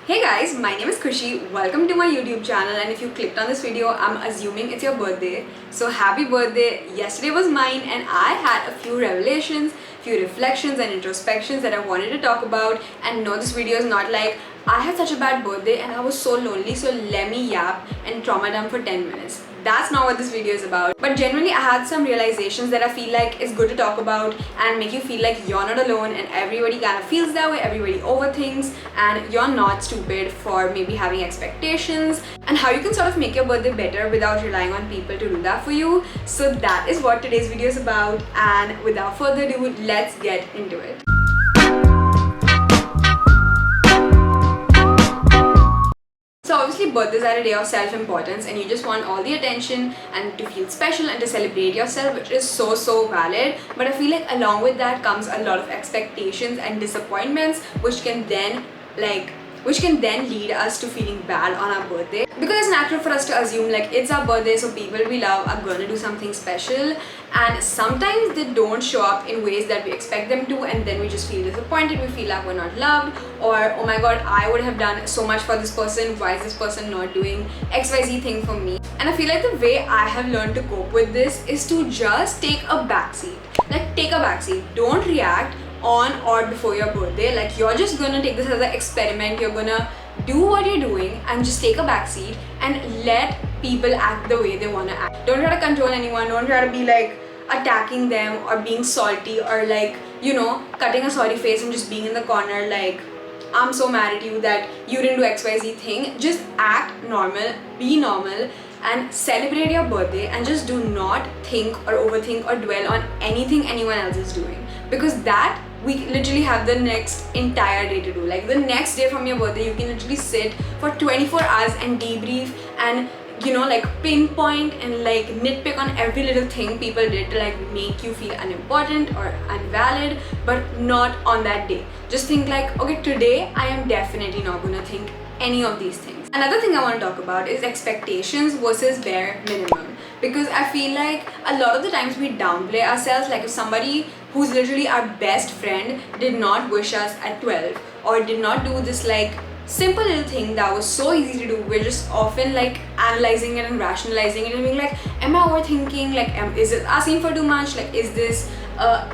Hey guys, my name is Khushi. Welcome to my YouTube channel, and if you clicked on this video, I'm assuming it's your birthday. So happy birthday. Yesterday was mine and I had a few revelations, few reflections and introspections that I wanted to talk about. And no, this video is not like I had such a bad birthday and I was so lonely, so let me yap and trauma dump for 10 minutes. That's not what this video is about. But generally I had some realizations that I feel like is good to talk about and make you feel like you're not alone, and everybody kind of feels that way, everybody overthinks, and you're not stupid for maybe having expectations, and how you can sort of make your birthday better without relying on people to do that for you. So that is what today's video is about, and without further ado, let's get into it. So obviously birthdays are a day of self-importance and you just want all the attention and to feel special and to celebrate yourself, which is so valid. But I feel like along with that comes a lot of expectations and disappointments, which can then lead us to feeling bad on our birthday, because it's natural for us to assume like it's our birthday, so people we love are gonna do something special, and sometimes they don't show up in ways that we expect them to, and then we just feel disappointed, we feel like we're not loved, or oh my god, I would have done so much for this person, why is this person not doing XYZ thing for me? And I feel like the way I have learned to cope with this is to just take a backseat. Take a backseat, don't react on or before your birthday. Like, you're just gonna take this as an experiment, you're gonna do what you're doing and just take a backseat and let people act the way they want to act. Don't try to control anyone, don't try to be like attacking them or being salty or like, you know, cutting a sorry face and just being in the corner like I'm so mad at you that you didn't do XYZ thing. Just act normal, be normal, and celebrate your birthday, and just do not think or overthink or dwell on anything anyone else is doing, because that we literally have the next entire day to do. Like the next day from your birthday, you can literally sit for 24 hours and debrief and, you know, like pinpoint and like nitpick on every little thing people did to like make you feel unimportant or invalid, but not on that day. Just think like, okay, today I am definitely not gonna think any of these things. Another thing I want to talk about is expectations versus bare minimum, because I feel like a lot of the times we downplay ourselves. Like if somebody who's literally our best friend did not wish us at 12 or did not do this like simple little thing that was so easy to do, we're just often like analyzing it and rationalizing it and being like, am I overthinking? Like, is it asking for too much? Like, is this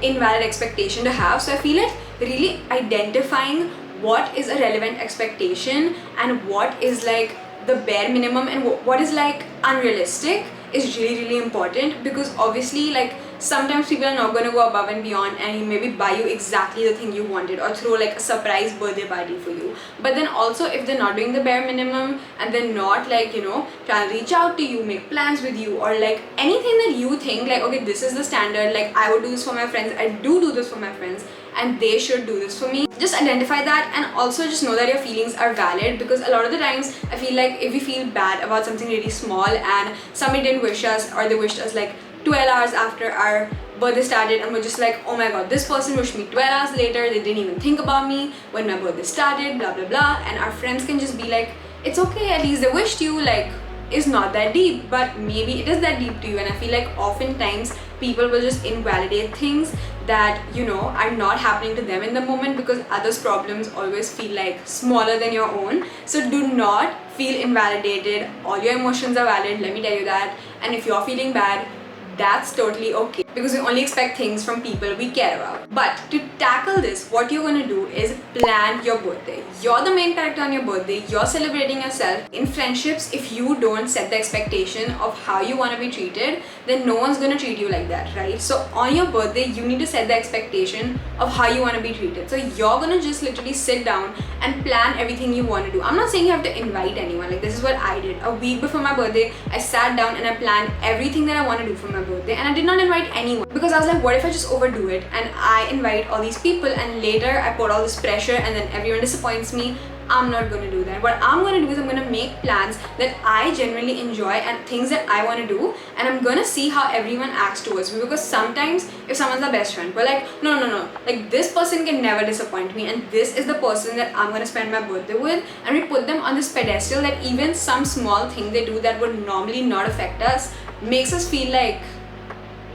invalid expectation to have? So I feel like really identifying what is a relevant expectation and what is like the bare minimum and what is like unrealistic is really important, because obviously like sometimes people are not going to go above and beyond and maybe buy you exactly the thing you wanted or throw like a surprise birthday party for you. But then also if they're not doing the bare minimum and they're not like, you know, trying to reach out to you, make plans with you, or like anything that you think like, okay, this is the standard, like I would do this for my friends, I do this for my friends, and they should do this for me. Just identify that, and also just know that your feelings are valid, because a lot of the times I feel like if we feel bad about something really small and somebody didn't wish us, or they wished us like 12 hours after our birthday started, and we're just like, oh my god, this person wished me 12 hours later, they didn't even think about me when my birthday started, blah blah blah, and our friends can just be like, it's okay, at least they wished you, like it's not that deep, but maybe it is that deep to you. And I feel like oftentimes people will just invalidate things that, you know, are not happening to them in the moment, because others' problems always feel like smaller than your own. So do not feel invalidated, all your emotions are valid, let me tell you that. And if you're feeling bad, that's totally okay, because we only expect things from people we care about. But to tackle this, what you're going to do is plan your birthday. You're the main character on your birthday, you're celebrating yourself. In friendships, if you don't set the expectation of how you want to be treated, then no one's going to treat you like that, right? So on your birthday, you need to set the expectation of how you want to be treated. So you're going to just literally sit down and plan everything you want to do. I'm not saying you have to invite anyone. Like, this is what I did. A week before my birthday, I sat down and I planned everything that I want to do for my birthday, and I did not invite anyone, because I was like, what if I just overdo it and I invite all these people and later I put all this pressure and then everyone disappoints me? I'm not going to do that. What I'm going to do is I'm going to make plans that I genuinely enjoy and things that I want to do, and I'm going to see how everyone acts towards me. Because sometimes if someone's our best friend, we're like, no, like this person can never disappoint me and this is the person that I'm going to spend my birthday with, and we put them on this pedestal that even some small thing they do that would normally not affect us makes us feel like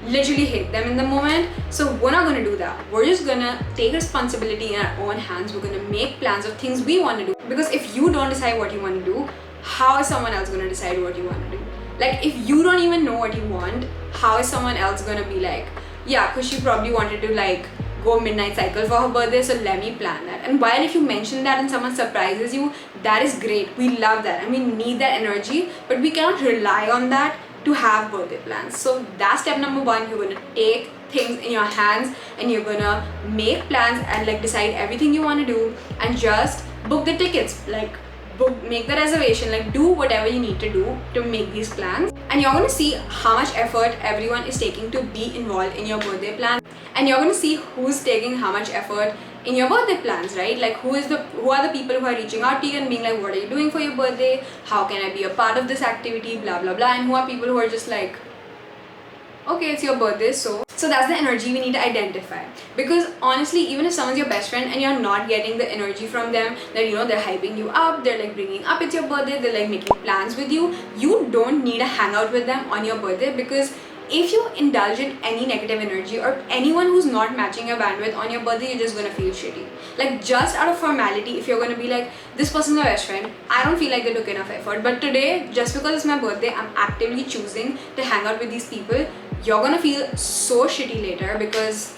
literally hate them in the moment. So we're not gonna do that. We're just gonna take responsibility in our own hands. We're gonna make plans of things we want to do. Because if you don't decide what you want to do, how is someone else going to decide what you want to do? Like, if you don't even know what you want, how is someone else going to be like, yeah, because she probably wanted to like go midnight cycle for her birthday, so let me plan that. And while if you mention that and someone surprises you, that is great. We love that and we need that energy, but we cannot rely on that to have birthday plans. So that's step number one. You're going to take things in your hands and you're going to make plans and like decide everything you want to do and just book the tickets, like make the reservation, like do whatever you need to do to make these plans. And you're going to see how much effort everyone is taking to be involved in your birthday plan, and you're going to see who's taking how much effort in your birthday plans, right? Like who are the people who are reaching out to you and being like, what are you doing for your birthday, how can I be a part of this activity, blah blah blah, and who are people who are just like, okay, it's your birthday. So that's the energy we need to identify. Because honestly, even if someone's your best friend and you're not getting the energy from them, that you know they're hyping you up, they're like bringing up it's your birthday, they're like making plans with you, you don't need to hang out with them on your birthday. Because if you indulge in any negative energy or anyone who's not matching your bandwidth on your birthday, you're just gonna feel shitty. Like just out of formality, if you're gonna be like, this person's my best friend, I don't feel like they took enough effort, but today, just because it's my birthday, I'm actively choosing to hang out with these people, you're gonna feel so shitty later because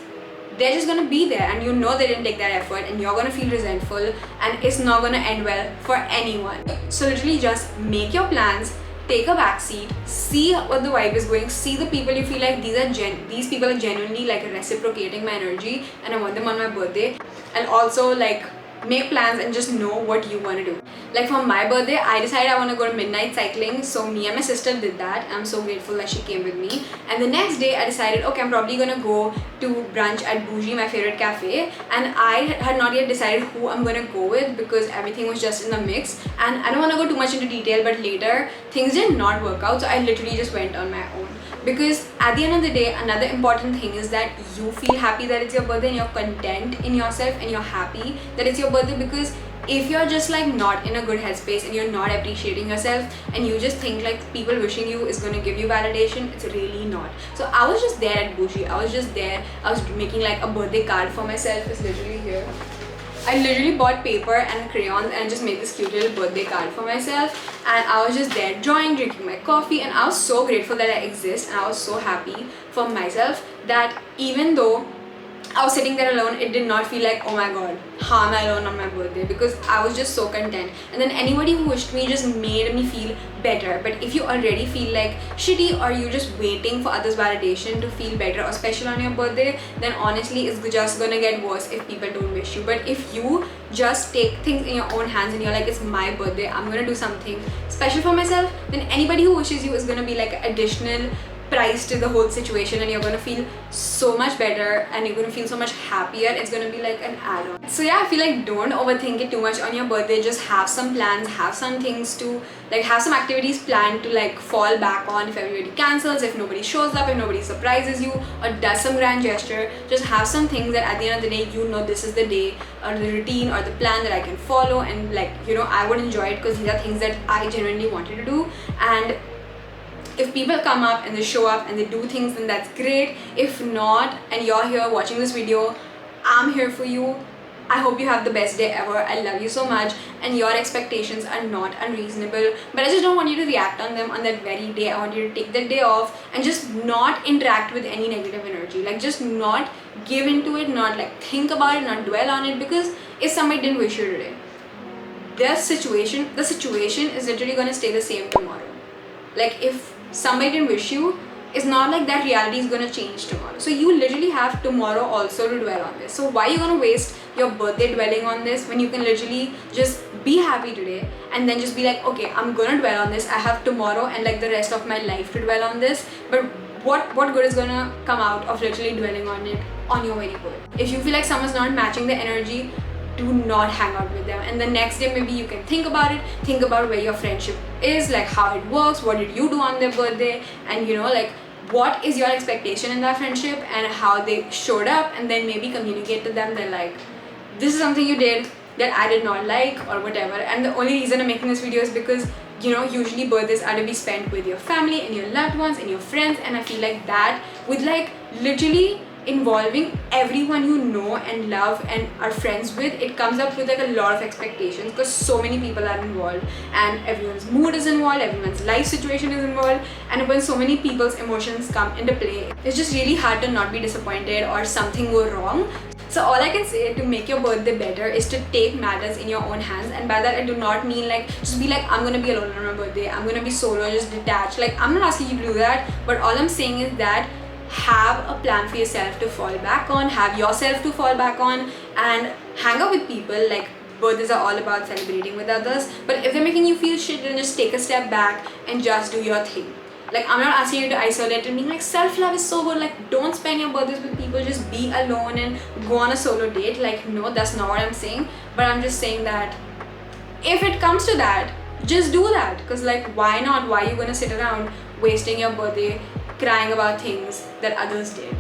they're just gonna be there and you know they didn't take that effort, and you're gonna feel resentful and it's not gonna end well for anyone. So literally just make your plans, take a back seat, see what the vibe is going, see the people you feel like these people are genuinely like reciprocating my energy and I want them on my birthday, and also like make plans and just know what you want to do. Like for my birthday, I decided I want to go to midnight cycling, so me and my sister did that. I'm so grateful that she came with me. And the next day I decided, okay, I'm probably gonna go to brunch at Bougie, my favorite cafe, and I had not yet decided who I'm gonna go with because everything was just in the mix, and I don't want to go too much into detail, but later things did not work out, so I literally just went on my own. Because at the end of the day, another important thing is that you feel happy that it's your birthday and you're content in yourself and you're happy that it's your birthday. Because if you're just like not in a good headspace and you're not appreciating yourself and you just think like people wishing you is going to give you validation, it's really not. So I was just there at Bougie, I was just there, I was making like a birthday card for myself. It's literally here. I literally bought paper and crayons and just made this cute little birthday card for myself, and I was just there drawing, drinking my coffee, and I was so grateful that I exist, and I was so happy for myself that even though I was sitting there alone, it did not feel like, oh my god, how am I alone on my birthday? Because I was just so content. And then anybody who wished me just made me feel better. But if you already feel like shitty or you're just waiting for others' validation to feel better or special on your birthday, then honestly it's just gonna get worse if people don't wish you. But if you just take things in your own hands and you're like, it's my birthday, I'm gonna do something special for myself, then anybody who wishes you is gonna be like an additional price to the whole situation, and you're gonna feel so much better and you're gonna feel so much happier. It's gonna be like an add-on. So yeah, I feel like don't overthink it too much on your birthday. Just have some plans, have some things to like, have some activities planned to like fall back on if everybody cancels, if nobody shows up, if nobody surprises you or does some grand gesture. Just have some things that at the end of the day, you know, this is the day or the routine or the plan that I can follow, and like, you know, I would enjoy it because these are things that I genuinely wanted to do. And if people come up and they show up and they do things, then that's great. If not, and you're here watching this video, I'm here for you. I hope you have the best day ever. I love you so much, and your expectations are not unreasonable, but I just don't want you to react on them on that very day. I want you to take that day off and just not interact with any negative energy. Like just not give into it, not like think about it, not dwell on it. Because if somebody didn't wish you today, the situation is literally going to stay the same tomorrow. Like if somebody didn't wish you, it's not like that reality is going to change tomorrow. So you literally have tomorrow also to dwell on this. So why are you going to waste your birthday dwelling on this when you can literally just be happy today and then just be like, okay, I'm going to dwell on this, I have tomorrow and like the rest of my life to dwell on this. But what good is going to come out of literally dwelling on it on your very birthday? If you feel like someone's not matching the energy, do not hang out with them. And the next day maybe you can think about it, think about where your friendship is, like how it works, what did you do on their birthday, and you know, like what is your expectation in that friendship and how they showed up, and then maybe communicate to them that like, this is something you did that I did not like or whatever. And the only reason I'm making this video is because, you know, usually birthdays are to be spent with your family and your loved ones and your friends, and I feel like that with like literally involving everyone you know and love and are friends with, it comes up with like a lot of expectations because so many people are involved and everyone's mood is involved, everyone's life situation is involved, and when so many people's emotions come into play, it's just really hard to not be disappointed or something go wrong. So all I can say to make your birthday better is to take matters in your own hands, and by that I do not mean like just be like I'm gonna be alone on my birthday, I'm gonna be solo, just detached. Like I'm not asking you to do that, but all I'm saying is that have a plan for yourself to fall back on, have yourself to fall back on, and hang out with people. Like birthdays are all about celebrating with others, but if they're making you feel shit, then just take a step back and just do your thing. Like I'm not asking you to isolate and being like self-love is so good, like don't spend your birthdays with people, just be alone and go on a solo date. Like no, that's not what I'm saying, but I'm just saying that if it comes to that, just do that, because like why not? Why are you gonna sit around wasting your birthday crying about things that others did?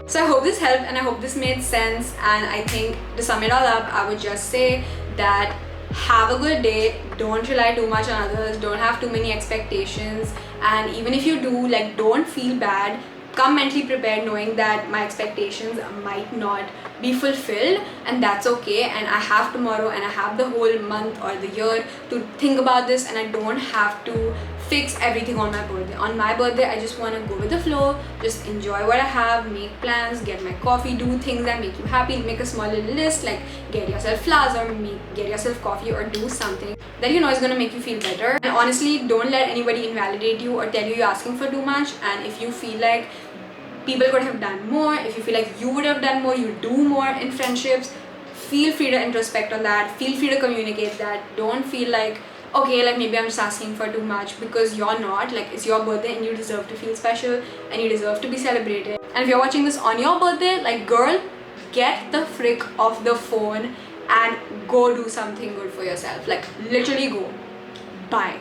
So I hope this helped and I hope this made sense, and I think to sum it all up, I would just say that have a good day, don't rely too much on others, don't have too many expectations, and even if you do, like don't feel bad. Come mentally prepared knowing that my expectations might not be fulfilled, and that's okay, and I have tomorrow and I have the whole month or the year to think about this, and I don't have to fix everything on my birthday. On my birthday, I just want to go with the flow, just enjoy what I have, make plans, get my coffee, do things that make you happy, make a small little list, like get yourself flowers or get yourself coffee or do something that you know is going to make you feel better. And honestly, don't let anybody invalidate you or tell you you're asking for too much, and if you feel like people could have done more, if you feel like you would have done more, you do more in friendships, feel free to introspect on that, feel free to communicate that. Don't feel like okay, like maybe I'm just asking for too much, because you're not. Like it's your birthday and you deserve to feel special and you deserve to be celebrated. And if you're watching this on your birthday, like girl, get the frick off the phone and go do something good for yourself. Like literally go. Bye.